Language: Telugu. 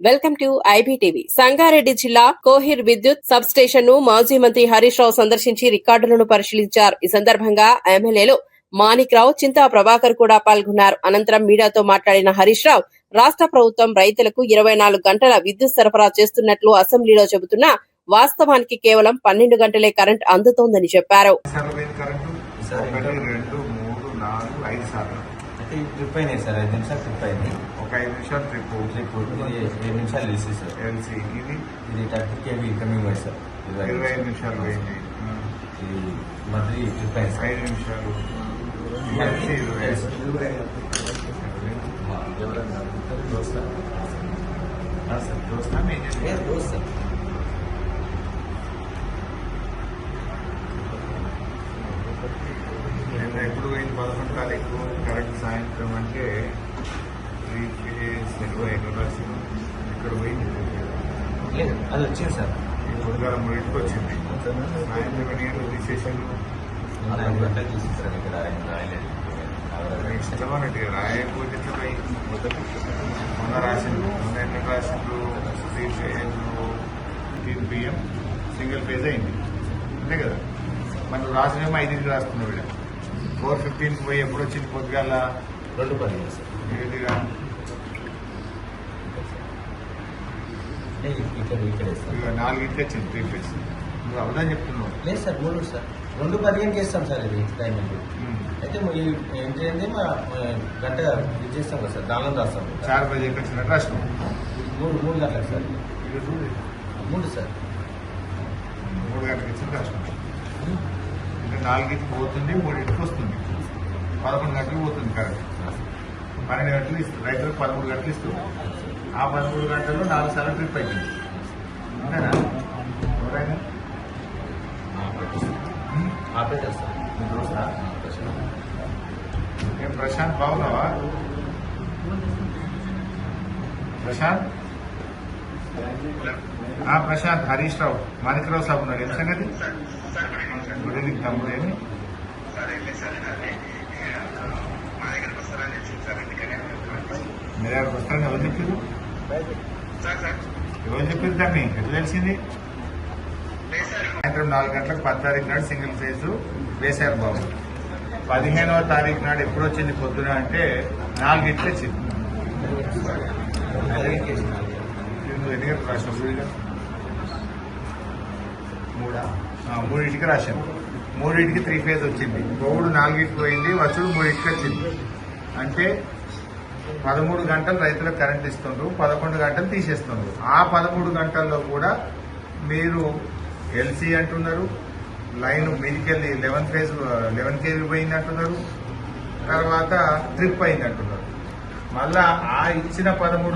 Welcome to IBTV. సంగారెడ్డి జిల్లా కోహిర్ విద్యుత్ సబ్ స్టేషన్ ను మాజీ మంత్రి హరీష్ రావు సందర్శించి రికార్డులను పరిశీలించారు. ఈ సందర్భంగా ఎమ్మెల్యేలు మాణిక్ రావు, చింతా ప్రభాకర్ కూడా పాల్గొన్నారు. అనంతరం మీడియాతో మాట్లాడిన హరీష్ రావు, రాష్ట్ర ప్రభుత్వం రైతులకు 24 గంటల విద్యుత్ సరఫరా చేస్తున్నట్లు అసెంబ్లీలో చెబుతున్నా వాస్తవానికి కేవలం 12 గంటలే కరెంట్ అందుతోందని చెప్పారు. ట్రిప్ అయినాయి సార్, 5 నిమిషాలు ట్రిప్ అయింది. ఒక 5 నిమిషాలు ట్రిప్ 7 నిమిషాలు ఎల్సీ సార్. ఎల్సీ ఇది 30 kV ఇన్కమింగ్ పోయి సార్. 25 నిమిషాలు పోయింది. ఇది మళ్ళీ ట్రిప్ అయింది సార్. 5 నిమిషాలు ఎప్పుడు పోయింది 11 తారీఖు కరెక్ట్ సాయంత్రం అంటే 3 ఫేజ్ 25 ఇక్కడ పోయింది. అది వచ్చింది సార్. పొద్దుగాల 3ంటికి వచ్చింది. సాయంత్రం 8 గంటలు తీసేసాను. తీసేసారు. ఇక్కడ రాయలేదు. ఇష్టమన్నట్టు రాయకపోతే ఎట్లా పోయి మొన్న రాసిండ్రు. మొన్న ఎన్ని రాసిండ్రు? 3 ఫేజ్ 15 PM సింగిల్ ఫేజ్ అయింది అంతే కదా. మనం రాసినేమో 5ంటికి రాసుకున్నాం. వీడ 4:15 పోయి ఎప్పుడు వచ్చింది? పొద్దుగాల 2:10 సార్. ఏదిగా ఇక్కడ 4ంటికి వచ్చింది 3 ఫేజ్. నువ్వు అవదని చెప్తున్నావు. లేదు సార్, 3 సార్. 2:15 చేస్తాం సార్. ఇది టైమింగ్ అయితే ఏంటంటే గంట ఇది చేస్తాం కదా సార్, దానిలో రాస్తాం. 4 బజేకి వచ్చినట్టు రాసినాం. 3 గంటలకు సార్. ఇక్కడ చూడు 3 సార్. 3 గంటలకు వచ్చింది రాసినాం. ఇంకా 4ంటికి పోతుంది, 3ంటికి వస్తుంది. 11 గంటలకు పోతుంది కరెంట్. 12 గంటలు ఇస్తుంది. రైతులకు 13 గంటలు ఇస్తుంది. ఆ 13 గంటల్లో 4 సార్లు ట్రిప్ అయిపోయింది. అంతేనా? ఎవరైనా ఆపరేటర్ సార్. మీ దోస్తా? ఏం ప్రశాంత్ బాగున్నావా? ప్రశాంత్ ప్రశాంత్ హరీష్ రావు మాణిక్ రావు సాబ్ ఉన్నాడు. ఏం సంగతి? గుడ్ ఈవినింగ్ తమ్ముడు. ఏమి మీరు ఎవరికి వస్తారని ఎవరు చెప్పారు? ఎవరు చెప్పారు దాన్ని? ఎట్లా తెలిసింది? సాయంత్రం 4 గంటలకు 10 తారీఖు నాడు సింగిల్ ఫేజ్ వేశారు బాబు. 15వ తారీఖు నాడు ఎప్పుడు వచ్చింది పొద్దున అంటే 4ంటికి వచ్చింది. నువ్వు ఎన్ని గంటలు రాసినావు? 3ంటికి రాశాను. 3ంటికి 3 ఫేజ్ వచ్చింది. పోవుడు 4ంటికి పోయింది, వచ్చుడు 3ంటికి వచ్చింది. అంటే 13 గంటలు రైతులకు కరెంట్ ఇస్తుండ్రు, 11 గంటలు తీసేస్తుండ్రు. ఆ 13 గంటల్లో కూడా మీరు ఎల్సీ అంటున్నారు, లైన్ మీదికెళ్ళి 11 kV పోయింది అంటున్నారు, తర్వాత ట్రిప్ అయింది అంటున్నారు. మళ్ళా ఆ ఇచ్చిన 13